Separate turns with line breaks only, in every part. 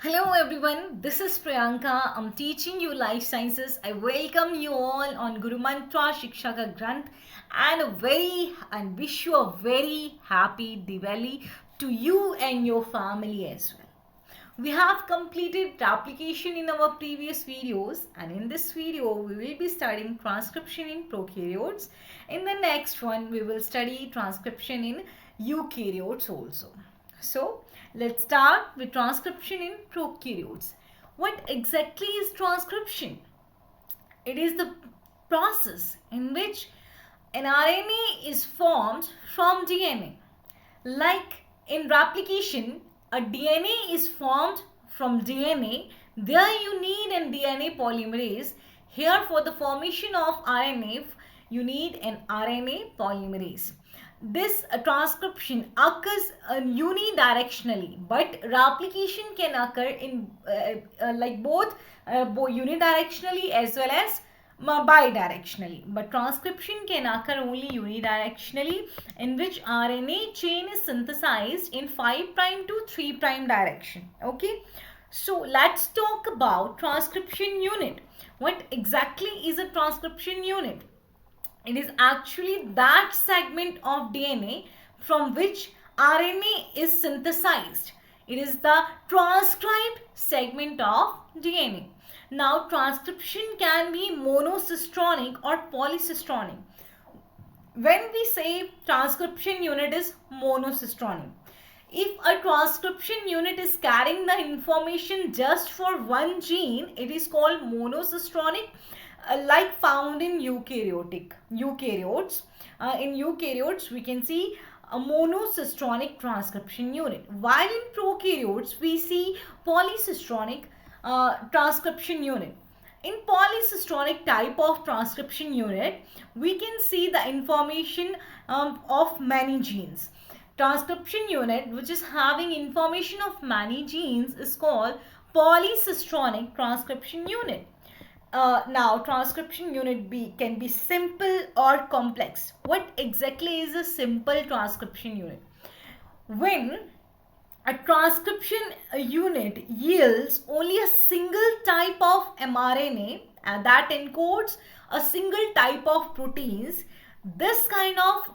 Hello everyone, this is Priyanka. I'm teaching you life sciences. I welcome you all on Guru Mantra Shiksha Ka Granth and wish you a very happy Diwali to you and your family as well. We have completed the application in our previous videos, and in this video we will be studying transcription in prokaryotes. In the next one we will study transcription in eukaryotes also. So let's start with transcription in prokaryotes. What exactly is transcription? It is the process in which an RNA is formed from DNA. Like in replication, a DNA is formed from DNA. There you need a DNA polymerase. Here for the formation of RNA, you need an RNA polymerase. This transcription occurs unidirectionally, but replication can occur in both unidirectionally as well as bidirectionally, but transcription can occur only unidirectionally, in which RNA chain is synthesized in 5' to 3' direction. Okay, so let's talk about transcription unit. What exactly is a transcription unit? It is actually that segment of DNA from which RNA is synthesized. It is the transcribed segment of DNA. Now, transcription can be monocistronic or polycistronic. When we say transcription unit is monocistronic, if a transcription unit is carrying the information just for one gene, it is called monocistronic, like found in eukaryotes. In eukaryotes, we can see a monocistronic transcription unit. While in prokaryotes, we see polycistronic transcription unit. In polycistronic type of transcription unit, we can see the information of many genes. Transcription unit which is having information of many genes is called polycistronic transcription unit. Now, transcription unit B can be simple or complex. What exactly is a simple transcription unit? When a transcription unit yields only a single type of mRNA that encodes a single type of proteins, this kind of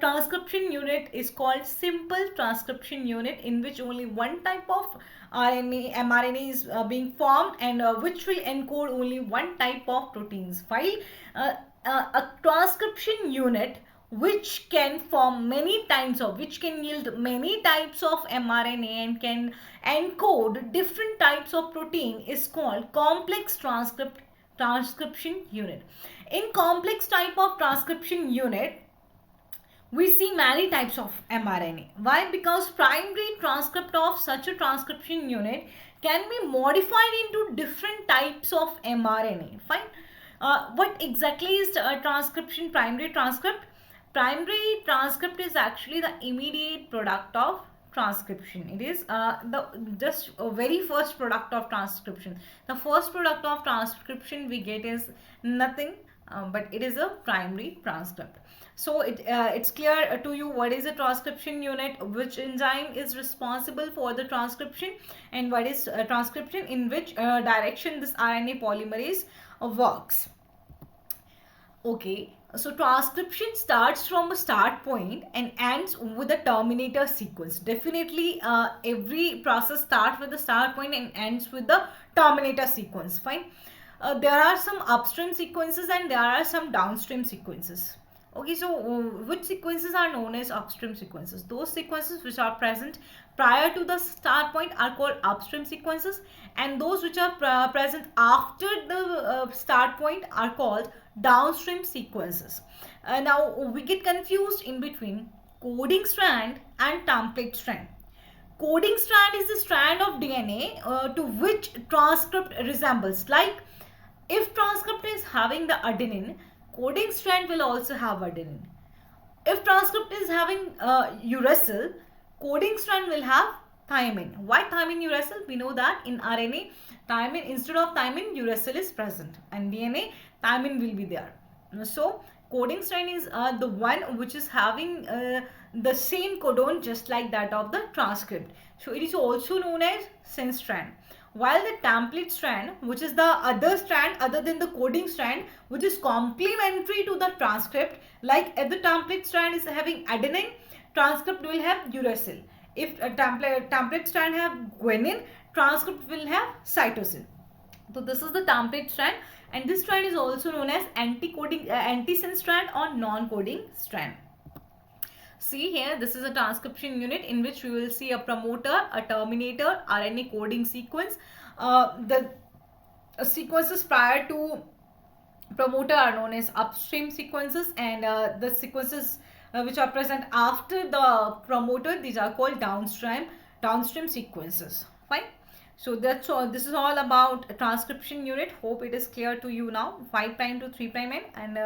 transcription unit is called simple transcription unit, in which only one type of mRNA is being formed, and which will encode only one type of proteins. While a transcription unit which can form many types of, which can yield many types of mRNA and can encode different types of protein is called complex transcription unit. In complex type of transcription unit, we see many types of mRNA. Why? Because primary transcript of such a transcription unit can be modified into different types of mRNA. Fine. What exactly is transcription, primary transcript? Primary transcript is actually the immediate product of transcription. It is the just very first product of transcription. The first product of transcription we get is nothing but it is a primary transcript. So it's clear to you what is a transcription unit, which enzyme is responsible for the transcription, and what is transcription, in which direction this RNA polymerase works. Okay, so transcription starts from a start point and ends with a terminator sequence. Definitely, every process starts with the start point and ends with the terminator sequence. Fine. There are some upstream sequences and there are some downstream sequences. Okay, so which sequences are known as upstream sequences? Those sequences which are present prior to the start point are called upstream sequences, and those which are present after the start point are called downstream sequences. Now we get confused in between coding strand and template strand. Coding strand is the strand of DNA to which transcript resembles. Like if transcript is having the adenine, coding strand will also have adenine. If transcript is having uracil, coding strand will have thymine. Why thymine uracil? We know that in RNA, thymine, instead of thymine, uracil is present, and DNA, thymine will be there. So coding strand is the one which is having the same codon just like that of the transcript. So it is also known as sense strand. While the template strand, which is the other strand other than the coding strand, which is complementary to the transcript, like if the template strand is having adenine, transcript will have uracil. If a template strand have guanine, transcript will have cytosine. So this is the template strand, and this strand is also known as anti-coding, antisense strand or non-coding strand. See here, this is a transcription unit in which we will see a promoter, a terminator, RNA coding sequence. The sequences prior to promoter are known as upstream sequences, and the sequences which are present after the promoter, these are called downstream sequences. Fine. So that's all. This is all about transcription unit. Hope it is clear to you now. 5' to 3' end and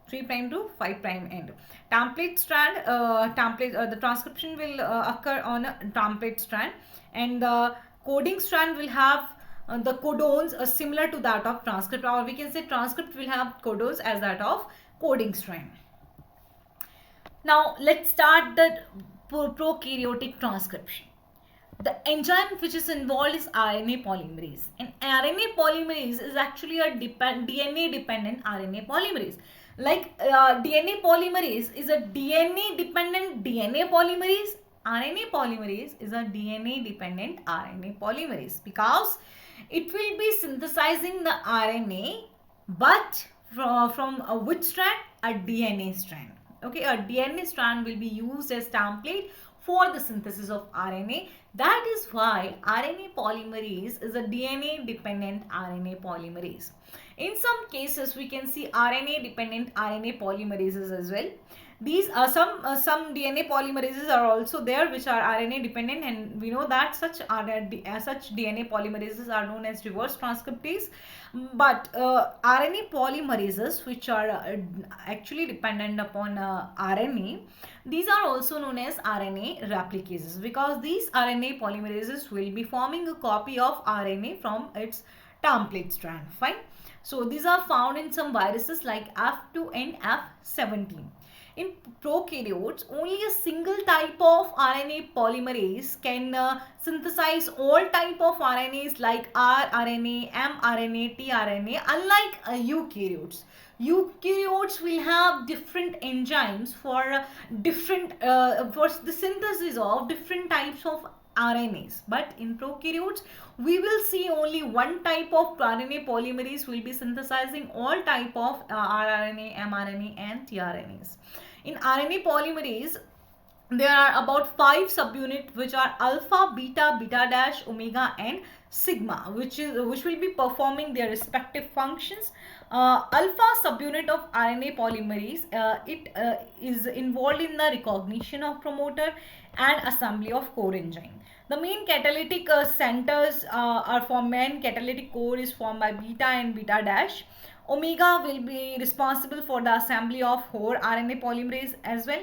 3' to 5' end. Template strand, the transcription will occur on a template strand, and the coding strand will have the codons similar to that of transcript, or we can say transcript will have codons as that of coding strand. Now let's start the prokaryotic transcription. The enzyme which is involved is RNA polymerase, and RNA polymerase is actually a DNA dependent RNA polymerase. Like DNA polymerase is a DNA dependent DNA polymerase. RNA polymerase is a DNA dependent RNA polymerase because it will be synthesizing the RNA, but from which strand? A DNA strand. Okay, a DNA strand will be used as template for the synthesis of RNA. That is why RNA polymerase is a DNA dependent RNA polymerase. In some cases, we can see RNA dependent RNA polymerases as well. These are some DNA polymerases are also there which are RNA dependent, and we know that such DNA polymerases are known as reverse transcriptase. But RNA polymerases which are actually dependent upon RNA, these are also known as RNA replicases, because these RNA polymerases will be forming a copy of RNA from its template strand. Fine. So these are found in some viruses like F2 and F17. In prokaryotes, only a single type of RNA polymerase can synthesize all type of RNAs like rRNA, mRNA, tRNA, unlike eukaryotes. Eukaryotes will have different enzymes for for the synthesis of different types of RNAs, but in prokaryotes we will see only one type of RNA polymerase will be synthesizing all type of rRNA, mRNA and tRNAs. In RNA polymerase, there are about 5 subunits which are alpha, beta, beta dash, omega and sigma, which will be performing their respective functions. Alpha subunit of RNA polymerase, it is involved in the recognition of promoter and assembly of core enzyme. The main catalytic centers are formed. Main catalytic core is formed by beta and beta dash. Omega will be responsible for the assembly of whole RNA polymerase as well.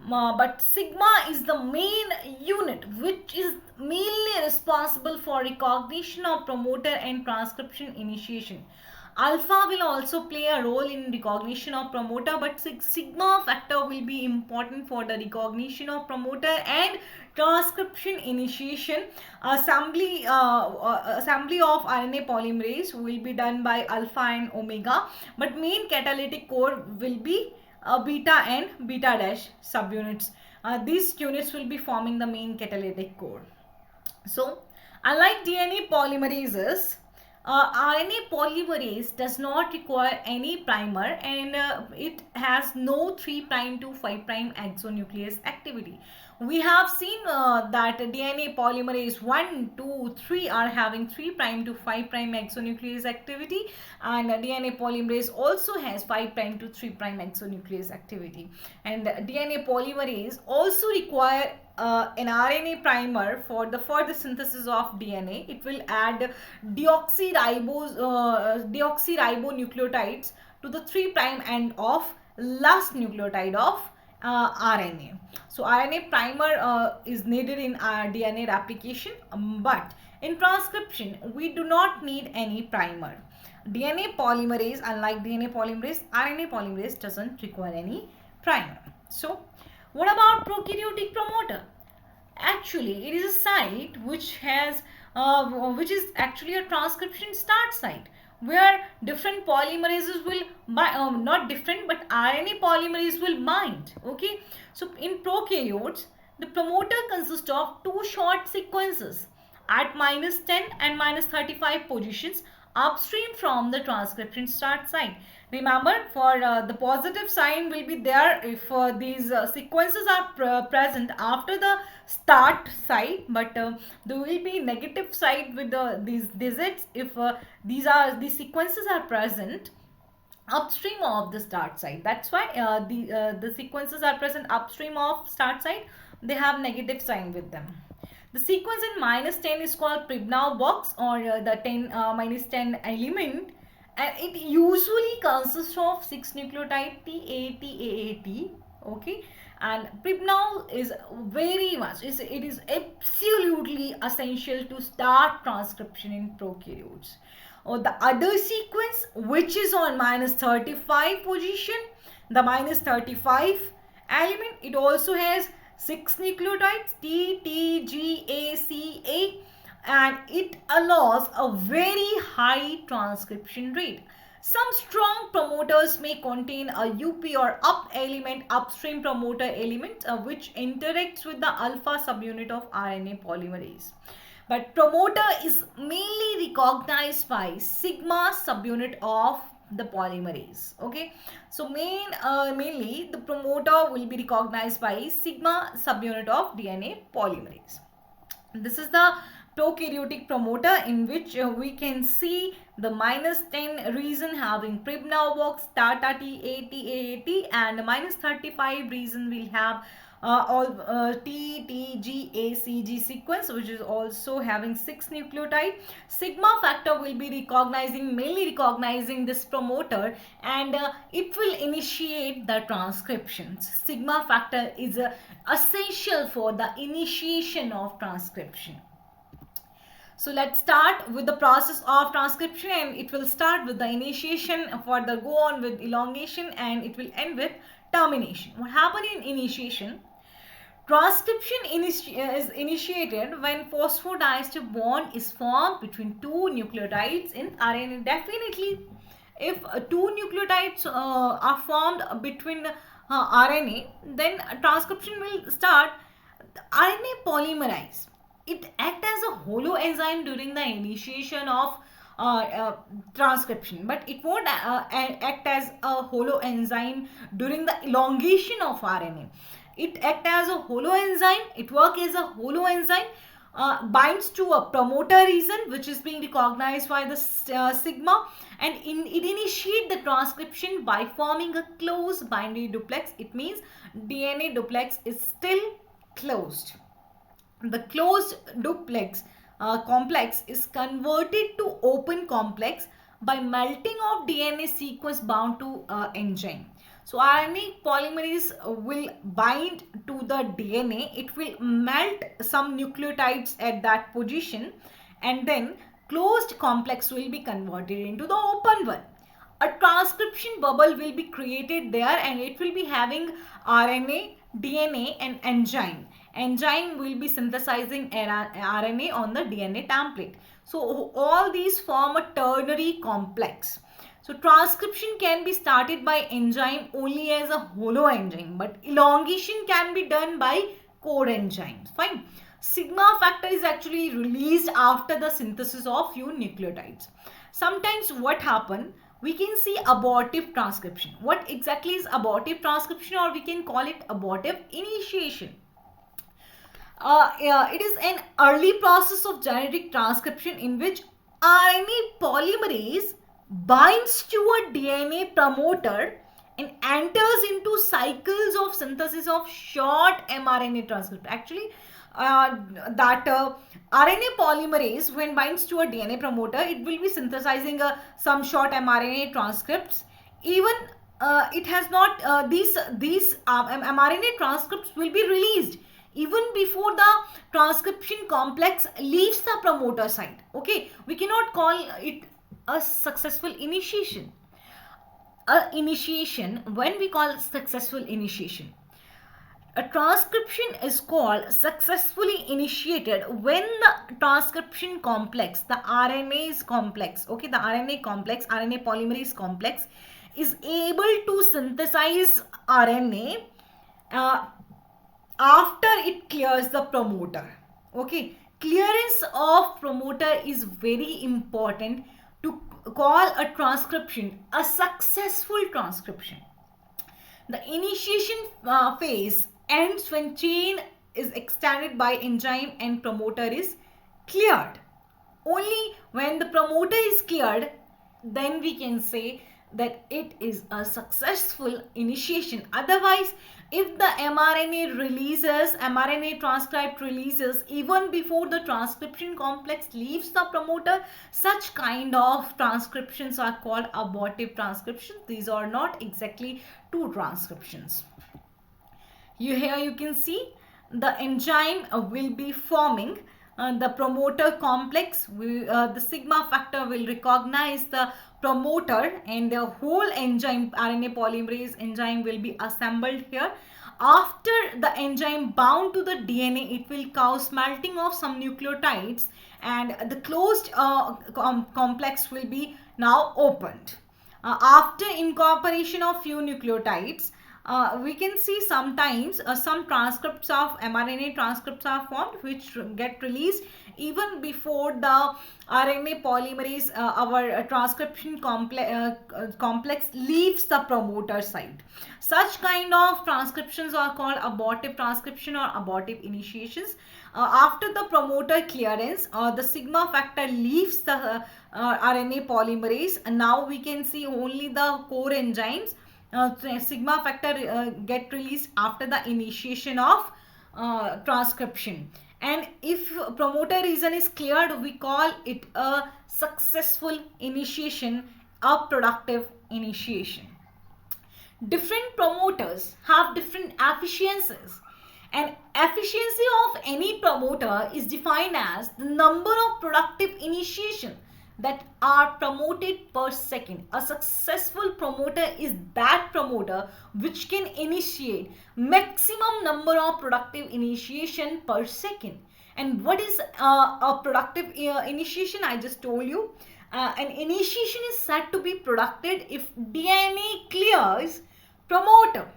But sigma is the main unit which is mainly responsible for recognition of promoter and transcription initiation. Alpha will also play a role in recognition of promoter, but sigma factor will be important for the recognition of promoter and transcription initiation. Assembly of RNA polymerase will be done by alpha and omega, but main catalytic core will be beta and beta dash subunits. These units will be forming the main catalytic core. So, unlike DNA polymerases, RNA polymerase does not require any primer, and it has no 3' to 5' exonuclease activity. We have seen that DNA polymerase 1, 2, 3 are having 3' to 5' exonuclease activity, and DNA polymerase also has 5' to 3' exonuclease activity. And DNA polymerase also require an RNA primer for the further synthesis of DNA. It will add deoxyribonucleotides to the 3' end of last nucleotide of RNA. So RNA primer is needed in DNA replication, but in transcription we do not need any primer. DNA polymerase, unlike DNA polymerase, RNA polymerase doesn't require any primer. So what about prokaryotic promoter? Actually, it is a site which is actually a transcription start site where different polymerases will not different but RNA polymerase will bind. Okay, so in prokaryotes, the promoter consists of two short sequences at -10 and -35 positions upstream from the transcription start site. Remember, for the positive sign will be there if these sequences are present after the start site, but there will be negative side with these digits if these sequences are present upstream of the start site. That's why the sequences are present upstream of start site. They have negative sign with them. The sequence in -10 is called Pribnow box, or the 10 -10 element, and it usually consists of 6 nucleotide TAT. Okay, and Pribnow is very much, it is absolutely essential to start transcription in prokaryotes. Or the other sequence which is on -35 position, the -35 element, it also has 6 nucleotides TTGACA, and it allows a very high transcription rate. Some strong promoters may contain a UP or up element, upstream promoter element, which interacts with the alpha subunit of RNA polymerase. But promoter is mainly recognized by sigma subunit of the polymerase. Okay, so mainly the promoter will be recognized by sigma subunit of DNA polymerase. This is the prokaryotic promoter, in which we can see the -10 region having Pribnow box, TATA TAT, and -35 region will have all TTGACG sequence, which is also having 6 nucleotide. Sigma factor will be mainly recognizing this promoter, and it will initiate the transcriptions. Sigma factor is essential for the initiation of transcription. So let's start with the process of transcription, and it will start with the initiation, further go on with elongation, and it will end with termination. What happens in initiation? Transcription is initiated when phosphodiester bond is formed between two nucleotides in RNA. Definitely, if two nucleotides are formed between RNA, then transcription will start. The RNA polymerase, it acts as a holoenzyme during the initiation of transcription, but it won't act as a holoenzyme during the elongation of RNA. It acts as a holoenzyme, it works as a holoenzyme, binds to a promoter region which is being recognized by the sigma, and it initiates the transcription by forming a closed binary duplex. It means DNA duplex is still closed. The closed duplex complex is converted to open complex by melting of DNA sequence bound to enzyme. So RNA polymerase will bind to the DNA. It will melt some nucleotides at that position, and then closed complex will be converted into the open one. A transcription bubble will be created there, and it will be having RNA, DNA, and enzyme. Enzyme will be synthesizing RNA on the DNA template. So all these form a ternary complex. So transcription can be started by enzyme only as a holoenzyme, but elongation can be done by core enzymes. Fine. Sigma factor is actually released after the synthesis of few nucleotides. Sometimes what happen, we can see abortive transcription. What exactly is abortive transcription, or we can call it abortive initiation? Yeah, it is an early process of genetic transcription in which RNA polymerase binds to a DNA promoter and enters into cycles of synthesis of short mRNA transcript. Actually, that RNA polymerase, when binds to a DNA promoter, it will be synthesizing some short mRNA transcripts. Even it has not these mRNA transcripts will be released even before the transcription complex leaves the promoter site. Okay, we cannot call it a successful initiation. A initiation, when we call successful initiation, A transcription is called successfully initiated when the transcription complex, the RNase complex, okay, the RNA complex, RNA polymerase complex is able to synthesize RNA uh, after it clears the promoter. Okay, clearance of promoter is very important to call a transcription a successful transcription. The initiation phase ends when chain is extended by enzyme and promoter is cleared. Only when the promoter is cleared, then we can say that it is a successful initiation. Otherwise, if the mRNA transcript releases even before the transcription complex leaves the promoter, such kind of transcriptions are called abortive transcriptions. These are not exactly true transcriptions. Here you can see the enzyme will be forming the promoter complex. The sigma factor will recognize the promoter and the whole enzyme, RNA polymerase enzyme, will be assembled here. After the enzyme bound to the DNA, it will cause melting of some nucleotides and the closed complex will be now opened. After incorporation of few nucleotides, we can see sometimes some transcripts of mRNA transcripts are formed which get released even before the RNA polymerase, our transcription complex leaves the promoter site. Such kind of transcriptions are called abortive transcription or abortive initiations. After the promoter clearance, the sigma factor leaves the RNA polymerase, and now we can see only the core enzymes. Sigma factor get released after the initiation of transcription. And if promoter region is cleared, we call it a successful initiation, a productive initiation. Different promoters have different efficiencies, and efficiency of any promoter is defined as the number of productive initiation that are promoted per second. A successful promoter is that promoter which can initiate maximum number of productive initiation per second. And what is a productive initiation? I just told you. An initiation is said to be productive if DNA clears promoter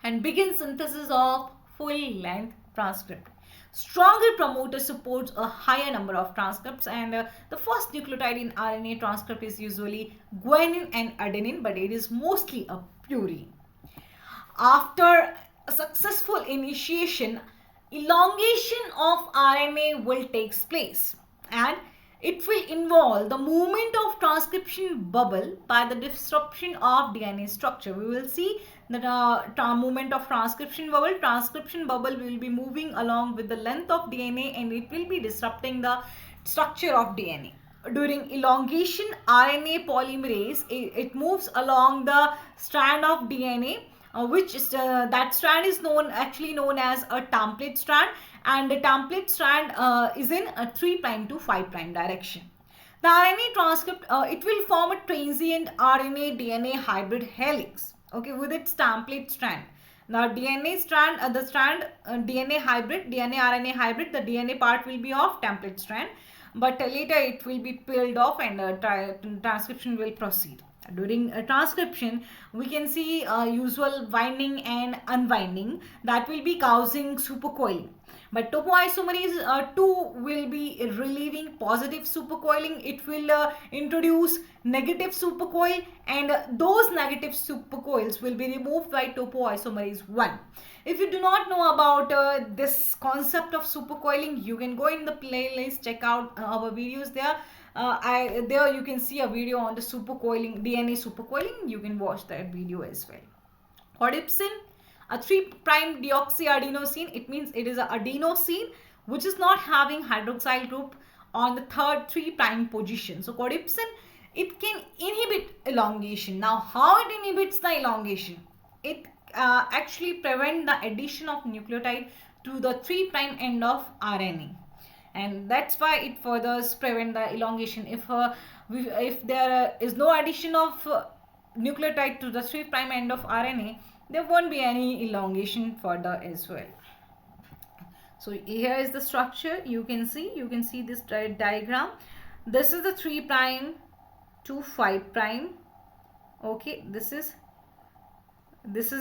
and begins synthesis of full-length transcript. Stronger promoter supports a higher number of transcripts, and the first nucleotide in RNA transcript is usually guanine and adenine, but it is mostly a purine. After a successful initiation, elongation of RNA will take place, and it will involve the movement of transcription bubble by the disruption of DNA structure. We will see the movement of transcription bubble. Transcription bubble will be moving along with the length of DNA and it will be disrupting the structure of DNA. During elongation, RNA polymerase, it moves along the strand of DNA, which is, that strand is actually known as a template strand, and the template strand is in a 3' to 5' direction. The RNA transcript, it will form a transient RNA DNA hybrid helix, okay, with its template strand. Now DNA strand, DNA hybrid, DNA RNA hybrid, the DNA part will be of template strand, but later it will be peeled off and transcription will proceed. During transcription, we can see usual winding and unwinding that will be causing supercoiling. But topoisomerase 2 will be relieving positive supercoiling. It will introduce negative supercoil, and those negative supercoils will be removed by topoisomerase 1. If you do not know about this concept of supercoiling, you can go in the playlist, check out our videos there. There you can see a video on the supercoiling, DNA supercoiling. You can watch that video as well. Rhodopsin, a 3' deoxyadenosine. It means it is an adenosine which is not having hydroxyl group on the third 3' position. So rhodopsin, it can inhibit elongation. Now how it inhibits the elongation? It actually prevent the addition of nucleotide to the 3' end of RNA, and that's why it further prevent the elongation. If there is no addition of nucleotide to the 3' end of RNA, there won't be any elongation further as well. So here is the structure. You can see this diagram. This is the 3 prime to 5 prime. Okay, this is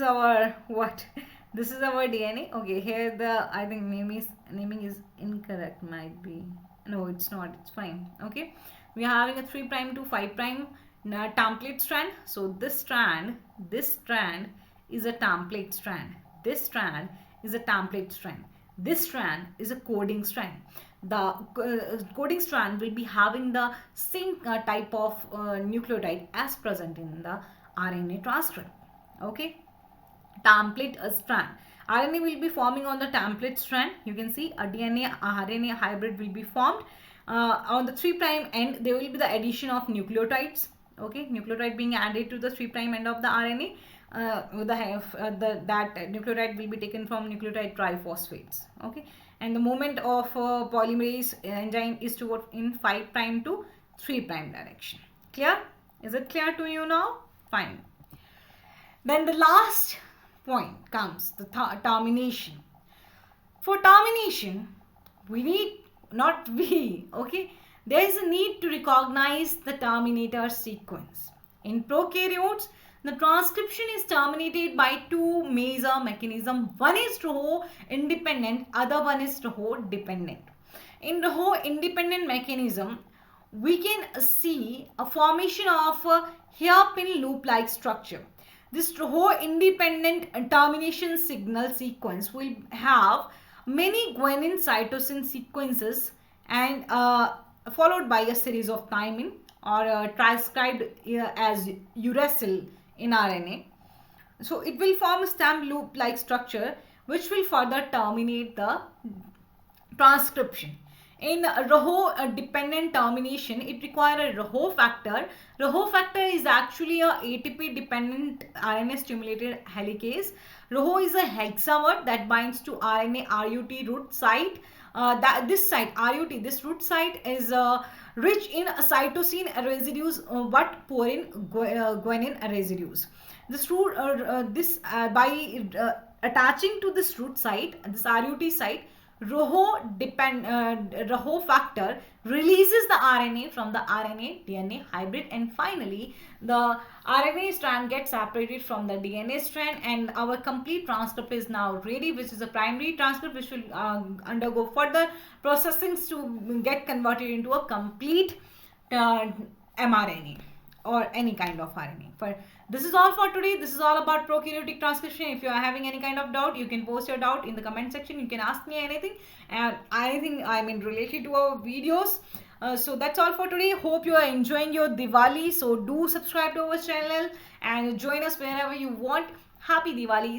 our what? This is our DNA. Okay, here the, I think naming is incorrect, might be. No, it's not. It's fine. Okay, we are having a 3 prime to 5 prime template strand. So this strand is a template strand. This strand is a template strand. This strand is a coding strand. The coding strand will be having the same type of nucleotide as present in the RNA transcript. Okay, template strand. RNA will be forming on the template strand. You can see a DNA RNA hybrid will be formed. On the 3 prime end, there will be the addition of nucleotides. Okay, nucleotide being added to the 3 prime end of the RNA. That nucleotide will be taken from nucleotide triphosphates. Okay, and the movement of polymerase enzyme is toward in 5 prime to 3 prime direction. Clear? Is it clear to you now? Fine. Then the last point comes the termination. For termination, we need, not we, okay, there is a need to recognize the terminator sequence. In prokaryotes, the transcription is terminated by two major mechanisms. One is Rho independent, other one is Rho dependent. In Rho independent mechanism, we can see a formation of a hairpin loop-like structure. This Rho independent termination signal sequence will have many guanine cytosine sequences and followed by a series of thymine or transcribed as uracil in RNA. So it will form a stem loop like structure which will further terminate the transcription. In Rho dependent termination, it requires a Rho factor. Rho factor is actually a ATP dependent RNA stimulated helicase. Rho is a hexamer that binds to RNA RUT root site. This site RUT, this root site is rich in cytosine residues but poor in guanine residues. This root, by attaching to this root site, this RUT site, Rho factor releases the RNA from the RNA DNA hybrid, and finally the RNA strand gets separated from the DNA strand, and our complete transcript is now ready, which is a primary transcript which will undergo further processings to get converted into a complete mRNA or any kind of RNA. This is all for today. This is all about prokaryotic transcription. If you are having any kind of doubt, you can post your doubt in the comment section. You can ask me anything and anything related to our videos. So that's all for today. Hope you are enjoying your Diwali. So do subscribe to our channel and join us wherever you want. Happy Diwali.